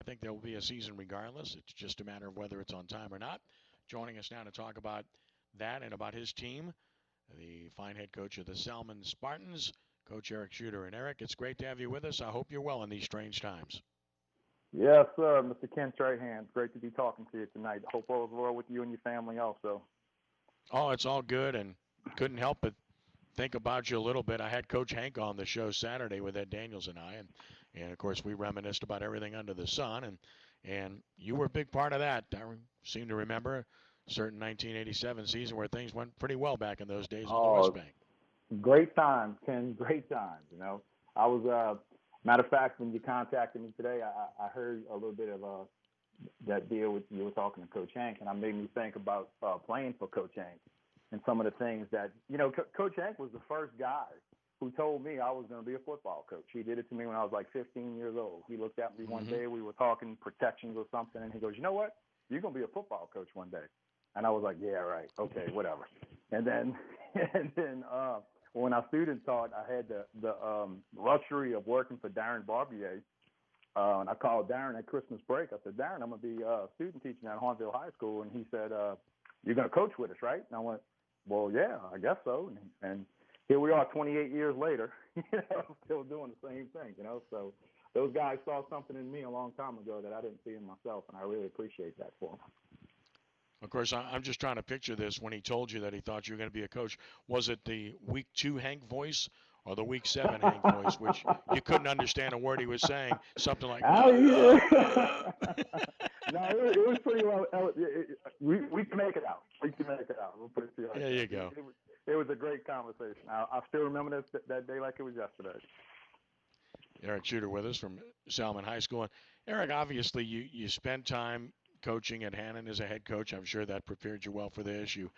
think there will be a season regardless. It's just a matter of whether it's on time or not. Joining us now to talk about that and about his team, the fine head coach of the Salmen Spartans, Coach Eric Chuter. And Eric, it's great to have you with us. I hope you're well in these strange times. Yes, sir, Mr. Ken Trahan. Great to be talking to you tonight. Hope all is well with you and your family also. Oh, it's all good, and couldn't help but think about you a little bit. I had Coach Hank on the show Saturday with Ed Daniels and I, and of course we reminisced about everything under the sun, and you were a big part of that. I seem to remember a certain 1987 season where things went pretty well back in those days on the West Bank. Great times, Ken. Great times. You know, I was matter of fact, when you contacted me today, I heard a little bit of that deal with you were talking to Coach Hank, and it made me think about playing for Coach Hank and some of the things that, you know, Coach Hank was the first guy who told me I was going to be a football coach. He did it to me when I was like 15 years old. He looked at me one day, we were talking protections or something, and he goes, you know what? You're going to be a football coach one day. And I was like, yeah, right. Okay, whatever. And then when I student taught, I had the luxury of working for Darren Barbier. And I called Darren at Christmas break. I said, Darren, I'm going to be a student teaching at Hornville High School. And he said, you're going to coach with us, right? And I went, well, yeah, I guess so. And here we are 28 years later, you know, still doing the same thing, you know. So those guys saw something in me a long time ago that I didn't see in myself, and I really appreciate that for them. Of course, I'm just trying to picture this. When he told you that he thought you were going to be a coach, was it the week 2 Hank voice or the week 7 Hank voice, which you couldn't understand a word he was saying? Something like, oh, yeah. No, it was pretty well. We can make it out. We can make it out. We'll put it to you. There you go. It was a great conversation. I still remember that day like it was yesterday. Eric Chuter with us from Salmen High School. And Eric, obviously, you spent time coaching at Hannon as a head coach. I'm sure that prepared you well for this. You,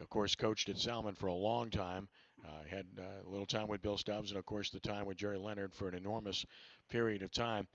of course, coached at Salmen for a long time. Had a little time with Bill Stubbs and, of course, the time with Jerry Leonard for an enormous period of time.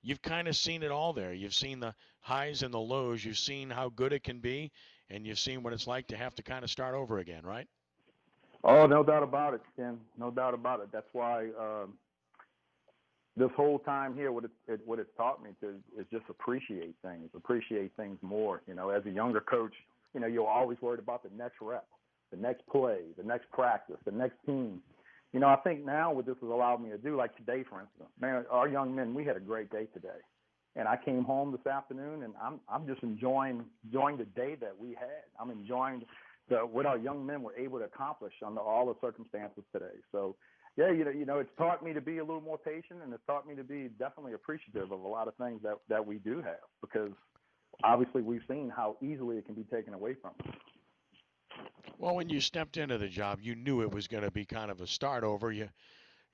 You've kind of seen it all there. You've seen the highs and the lows. You've seen how good it can be, and you've seen what it's like to have to kind of start over again, right? Oh, no doubt about it, Ken. No doubt about it. That's why this whole time here, what it's taught me to is just appreciate things more. You know, as a younger coach, you know, you're always worried about the next rep, the next play, the next practice, the next team. You know, I think now what this has allowed me to do, like today, for instance, man, our young men, we had a great day today. And I came home this afternoon, and I'm just enjoying the day that we had. I'm enjoying what our young men were able to accomplish under all the circumstances today. So, yeah, you know, it's taught me to be a little more patient, and it's taught me to be definitely appreciative of a lot of things that we do have, because obviously we've seen how easily it can be taken away from us. Well, when you stepped into the job, you knew it was going to be kind of a start over. You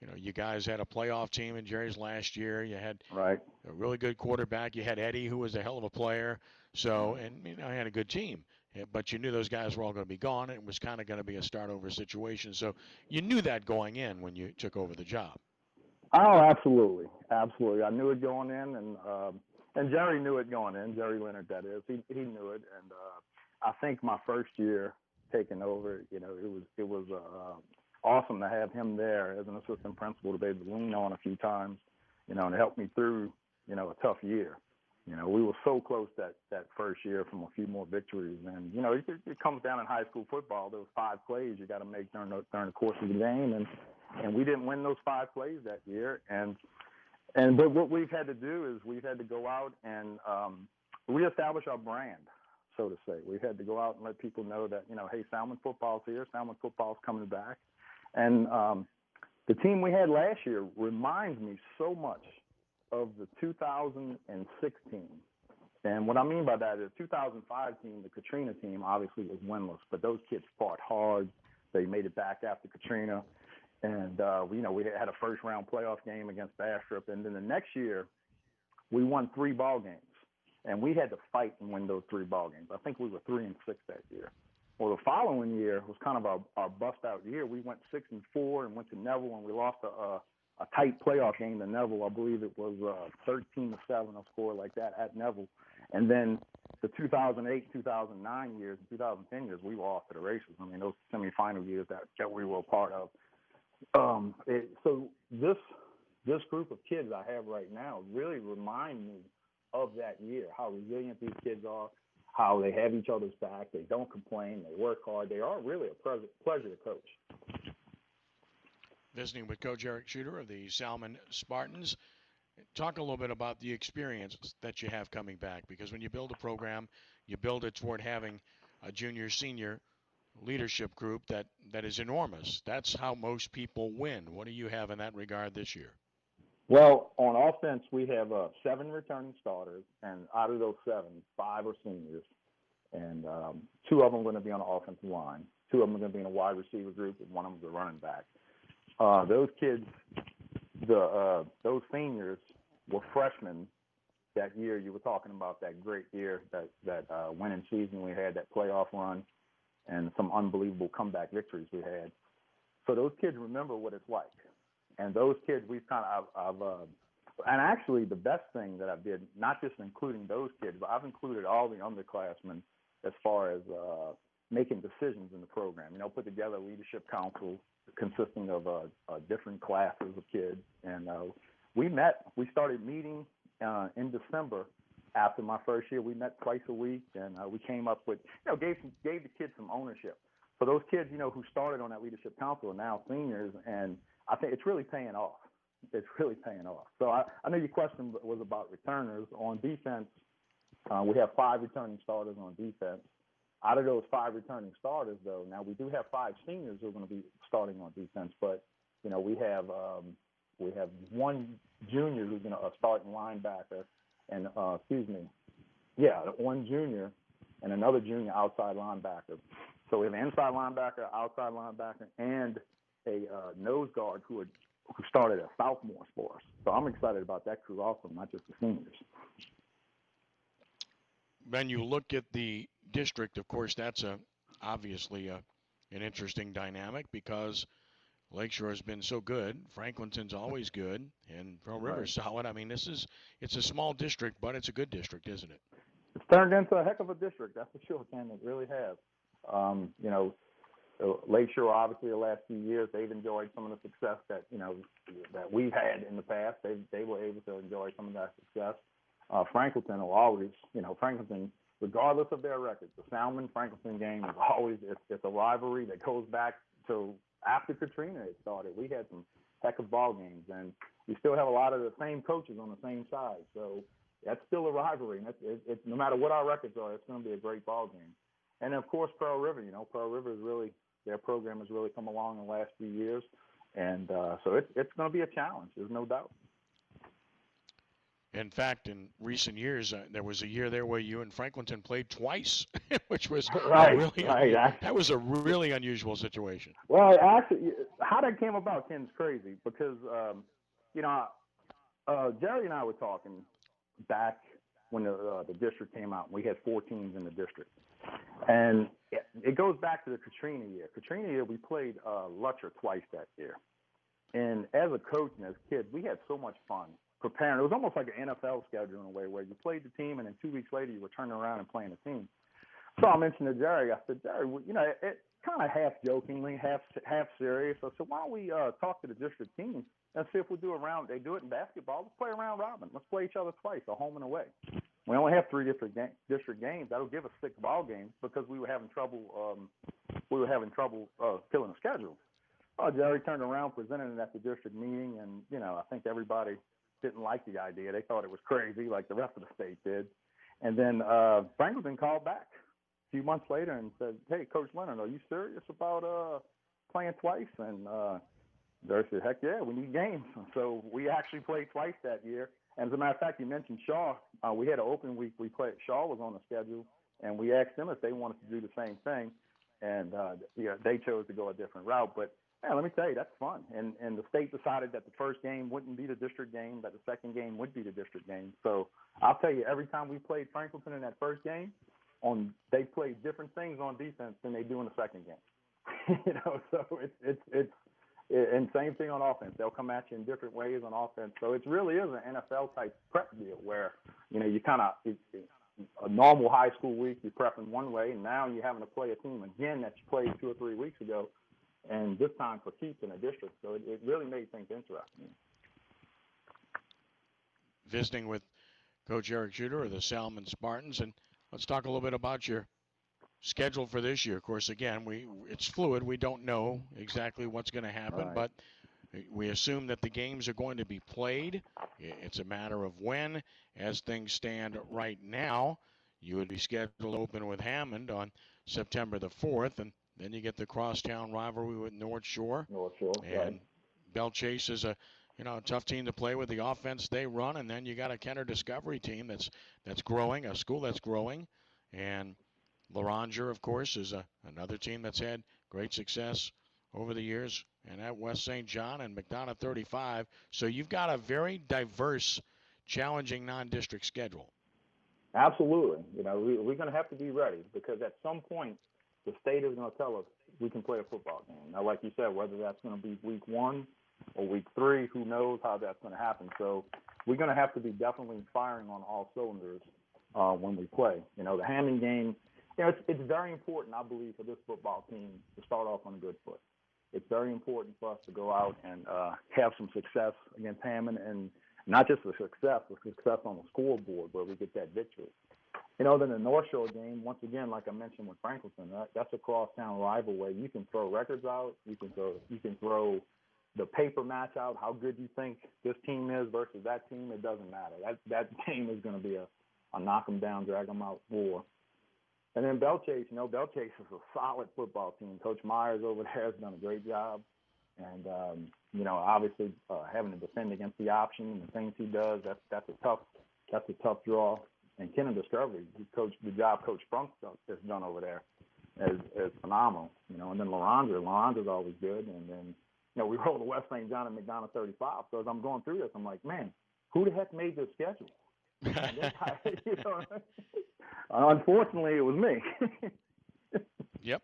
know, you guys had a playoff team in Jerry's last year. You had a really good quarterback. You had Eddie, who was a hell of a player. So, and you know, you had a good team. But you knew those guys were all going to be gone, and it was kind of going to be a start-over situation. So you knew that going in when you took over the job. Oh, absolutely, absolutely. I knew it going in, and Jerry knew it going in. Jerry Leonard, that is, he knew it, and I think my first year taking over, you know, it was awesome to have him there as an assistant principal to be able to lean on a few times, you know, and help me through, you know, a tough year. You know, we were so close that first year from a few more victories. And, you know, it comes down in high school football, those 5 plays you got to make during the course of the game. And we didn't win those 5 plays that year. But what we've had to do is we've had to go out and reestablish our brand, so to say. We've had to go out and let people know that, you know, hey, Salmen football's here. Salmen football's coming back. And the team we had last year reminds me so much of the 2016. And what I mean by that is 2005 team, the Katrina team, obviously was winless, but those kids fought hard. They made it back after Katrina. And, you know, we had a first-round playoff game against Bastrop. And then the next year, we won 3 ball games. And we had to fight and win those 3 ball games. I think we were 3-6 that year. Well, the following year was kind of our bust-out year. We went 6-4 and went to Neville, and we lost a tight playoff game to Neville. I believe it was 13-7, a score like that at Neville. And then the 2008, 2009 years, and 2010 years, we were off to the races. I mean, those semifinal years that we were a part of. So this group of kids I have right now really remind me of that year, how resilient these kids are, how they have each other's back, they don't complain, they work hard, they are really a pleasure to coach. Visiting with Coach Eric Chuter of the Salmen Spartans. Talk a little bit about the experience that you have coming back, because when you build a program, you build it toward having a junior, senior leadership group that is enormous. That's how most people win. What do you have in that regard this year? Well, on offense, we have 7 returning starters, and out of those 7, 5 are seniors, and 2 of them are going to be on the offensive line. 2 of them are going to be in a wide receiver group, and 1 of them is a running back. Those kids, those seniors were freshmen that year. You were talking about that great year, that winning season we had, that playoff run, and some unbelievable comeback victories we had. So those kids remember what it's like. And those kids, we've kind of, and actually the best thing that I did, not just including those kids, but I've included all the underclassmen as far as making decisions in the program. You know, put together a leadership council consisting of different classes of kids. And we started meeting in December after my first year. We met twice a week, and we came up with, gave the kids some ownership. So those kids, who started on that leadership council are now seniors, and I think it's really paying off. It's really paying off. So I know your question was about returners. On defense, we have 5 returning starters on defense. Out of those 5 returning starters, though, now we do have 5 seniors who are going to be starting on defense, but we have 1 junior who's going to start in linebacker, and 1 junior and another junior outside linebacker. So we have an inside linebacker, outside linebacker, and a nose guard who started as sophomores for us. So I'm excited about that crew also, not just the seniors. When you look at the district, of course, that's obviously an interesting dynamic, because Lakeshore has been so good. Franklinton's always good, and Pearl River's solid. I mean, it's a small district, but it's a good district, isn't it? It's turned into a heck of a district, that's for sure, Ken. It really has. Lakeshore, obviously, the last few years, they've enjoyed some of the success that that we've had in the past. They were able to enjoy some of that success. Franklinton will always, Franklinton, regardless of their records, the Salmen-Franklinton game is always, it's a rivalry that goes back to after Katrina had started. We had some heck of ball games, and we still have a lot of the same coaches on the same side. So that's still a rivalry. And it's no matter what our records are, it's going to be a great ball game. And, of course, Pearl River, Pearl River is really, their program has really come along in the last few years. And so it's going to be a challenge. There's no doubt. In fact, in recent years, there was a year there where you and Franklinton played twice, which was that was a really unusual situation. Well, actually, how that came about, Ken's crazy, because Jerry and I were talking back when the district came out. We had 4 teams in the district, and it goes back to the Katrina year. Katrina year, we played Lutcher twice that year, and as a coach and as kids, we had so much fun preparing. It was almost like an NFL schedule in a way, where you played the team, and then 2 weeks later you were turning around and playing the team. So I mentioned to Jerry, I said, Jerry, it kind of half jokingly, half serious. I said, why don't we talk to the district teams and see if we'll do a round. They do it in basketball. Let's play a round robin. Let's play each other twice, a home and away. We only have 3 different district games. That'll give us 6 ball games, because we were having trouble. Filling the schedule. Jerry turned around, presented it at the district meeting, and I think everybody didn't like the idea. They thought it was crazy, like the rest of the state did. And then Franklinton called back a few months later and said, hey, Coach Leonard, are you serious about playing twice? And Jerry said, heck yeah, we need games. So we actually played twice that year. And as a matter of fact, you mentioned Shaw. We had an open week. Shaw was on the schedule, and we asked them if they wanted to do the same thing. And they chose to go a different route. But yeah, let me tell you, that's fun. And the state decided that the first game wouldn't be the district game, that the second game would be the district game. So I'll tell you, every time we played Franklinton in that first game, they played different things on defense than they do in the second game. So it's and same thing on offense. They'll come at you in different ways on offense. So it really is an NFL type prep deal where you kind of a normal high school week you're prepping one way, and now you're having to play a team again that you played 2 or 3 weeks ago. And this time for keeps in a district. So it really made things interesting. Visiting with Coach Eric Chuter of the Salmen Spartans, and let's talk a little bit about your schedule for this year. Of course, again, it's fluid. We don't know exactly what's going to happen, Right. but we assume that the games are going to be played. It's a matter of when. As things stand right now, you would be scheduled to open with Hammond on September the 4th, and then you get the crosstown rivalry with North Shore. North Shore, And right. Belle Chase is a tough team to play with, the offense they run, and then you got a Kenner Discovery team that's growing, a school that's growing, and Laranger, of course, is another team that's had great success over the years, and at West St. John and McDonough 35. So you've got a very diverse, challenging non-district schedule. Absolutely. We're going to have to be ready because at some point the state is going to tell us we can play a football game. Now, like you said, whether that's going to be week 1 or week 3, who knows how that's going to happen. So we're going to have to be definitely firing on all cylinders when we play. The Hammond game, it's very important, I believe, for this football team to start off on a good foot. It's very important for us to go out and have some success against Hammond, and not just the success, but success on the scoreboard where we get that victory. Then the North Shore game, once again, like I mentioned with Franklinton, that's a crosstown rivalry. You can throw records out. You can throw the paper match out, how good you think this team is versus that team. It doesn't matter. That game is going to be a knock 'em down, drag 'em out war. And then Belle Chase, Belle Chase is a solid football team. Coach Myers over there has done a great job. And, obviously having to defend against the option and the things he does, that's a tough draw. And Kenner Discovery, the job Coach Sprunk has done over there is phenomenal. And then Larandra's always good. And then, we roll to West St. John and McDonough 35. So as I'm going through this, I'm like, man, who the heck made this schedule? Unfortunately, it was me. Yep.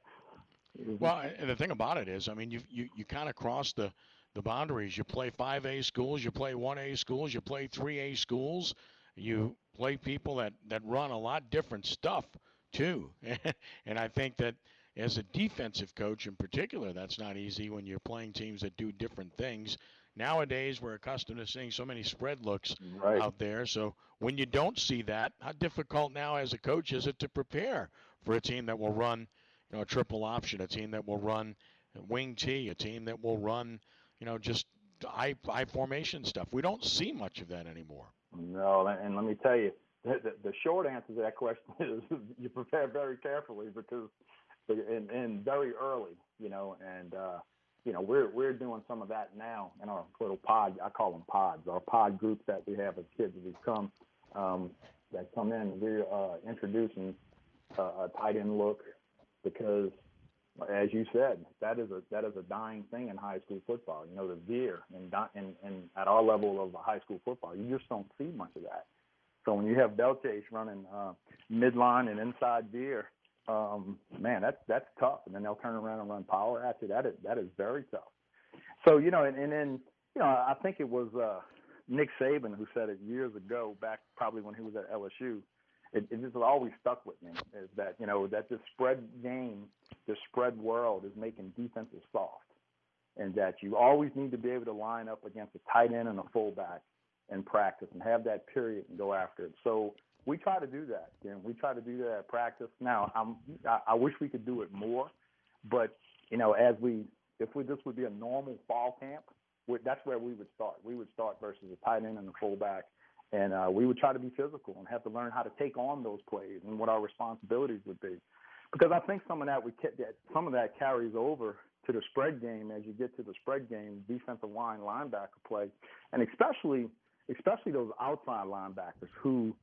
Well, and the thing about it is, I mean, you kind of cross the boundaries. You play 5A schools, you play 1A schools, you play 3A schools. You play people that run a lot different stuff, too. And I think that as a defensive coach in particular, that's not easy when you're playing teams that do different things. Nowadays, we're accustomed to seeing so many spread looks out there. So when you don't see that, how difficult now as a coach is it to prepare for a team that will run a triple option, a team that will run wing T, a team that will run, just I formation stuff. We don't see much of that anymore. No, and let me tell you, the short answer to that question is you prepare very carefully because and very early, we're doing some of that now in our little pod. I call them pods. Our pod groups that we have as kids that come that come in. We're introducing a tight end look because, as you said, that is a dying thing in high school football. The veer and at our level of high school football, you just don't see much of that. So when you have Belle Chase running midline and inside veer, man, that's tough. And then they'll turn around and run power at you. That is very tough. So and then I think it was Nick Saban who said it years ago, back probably when he was at LSU. It just always stuck with me is that that this spread game, this spread world is making defenses soft, and that you always need to be able to line up against a tight end and a fullback in practice and have that period and go after it. So we try to do that. We try to do that at practice. Now I wish we could do it more, but if this would be a normal fall camp, that's where we would start. We would start versus a tight end and a fullback. And we would try to be physical and have to learn how to take on those plays and what our responsibilities would be. Because I think some of that carries over to the spread game as you get to the spread game, defensive line, linebacker play, and especially those outside linebackers who,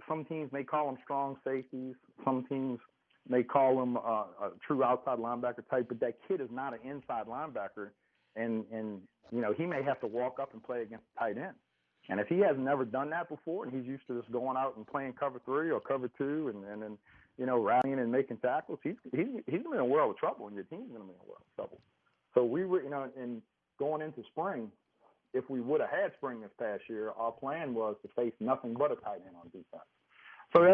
some teams may call them strong safeties, some teams may call them a true outside linebacker type, but that kid is not an inside linebacker, and he may have to walk up and play against a tight end. And if he has never done that before and he's used to just going out and playing cover 3 or cover 2 and then, rallying and making tackles, he's going to be in a world of trouble, and your team's going to be in a world of trouble. So we were, and going into spring, if we would have had spring this past year, our plan was to face nothing but a tight end on defense. So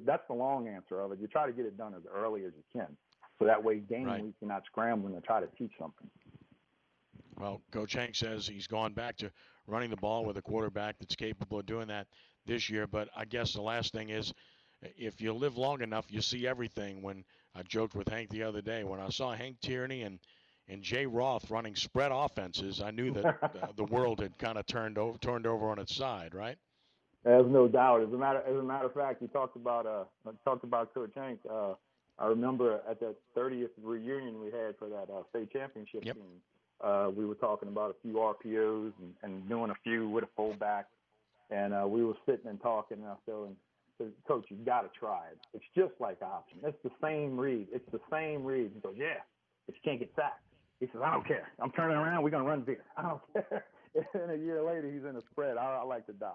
that's the long answer of it. You try to get it done as early as you can. So that way game week you're not scrambling to try to teach something. Well, Coach Hank says he's gone back to running the ball with a quarterback that's capable of doing that. this year. But I guess the last thing is, if you live long enough, you see everything. When I joked with Hank the other day, when I saw Hank Tierney and Jay Roth running spread offenses, I knew that the world had kind of turned over on its side, right? There's no doubt. As a matter of fact, you talked about Coach Hank. I remember at that 30th reunion we had for that state championship Yep. team. We were talking about a few RPOs and doing a few with a fullback, and we were sitting and talking. And I said, Coach, you got to try it. It's just like option. It's the same read. It's the same read. He goes, yeah, but you can't get sacked. He says, I don't care. I'm turning around. We're gonna run veer. I don't care. And a year later, he's in a spread. I like to die.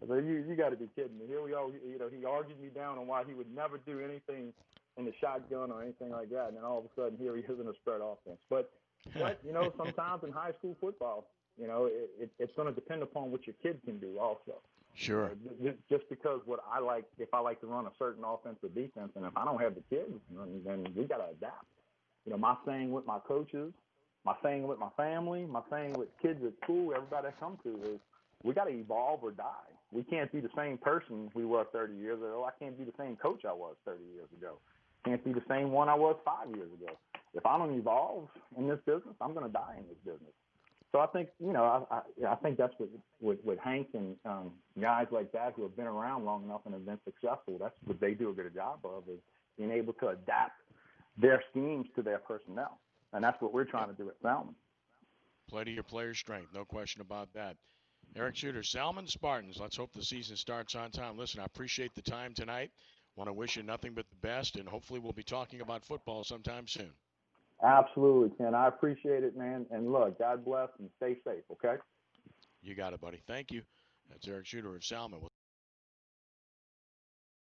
So you got to be kidding me. Here we are. He argued me down on why he would never do anything in the shotgun or anything like that, and then all of a sudden here he is in a spread offense. But sometimes in high school football, it's going to depend upon what your kid can do also. Sure. Just because if I like to run a certain offense or defense, and if I don't have the kids, then we got to adapt. My saying with my coaches, my saying with my family, my saying with kids at school, everybody I come to is, we got to evolve or die. We can't be the same person we were 30 years ago. I can't be the same coach I was 30 years ago. Can't be the same one I was 5 years ago. If I don't evolve in this business, I'm going to die in this business. So I think, I think that's what Hank and guys like that who have been around long enough and have been successful, that's what they do a good job of, is being able to adapt their schemes to their personnel. And that's what we're trying to do at Salmen. Play to your player's strength, no question about that. Eric Chuter, Salmen Spartans. Let's hope the season starts on time. Listen, I appreciate the time tonight. Want to wish you nothing but the best, and hopefully we'll be talking about football sometime soon. Absolutely, Ken. I appreciate it, man. And look, God bless and stay safe, okay? You got it, buddy. Thank you. That's Eric Chuter of Salmen. We'll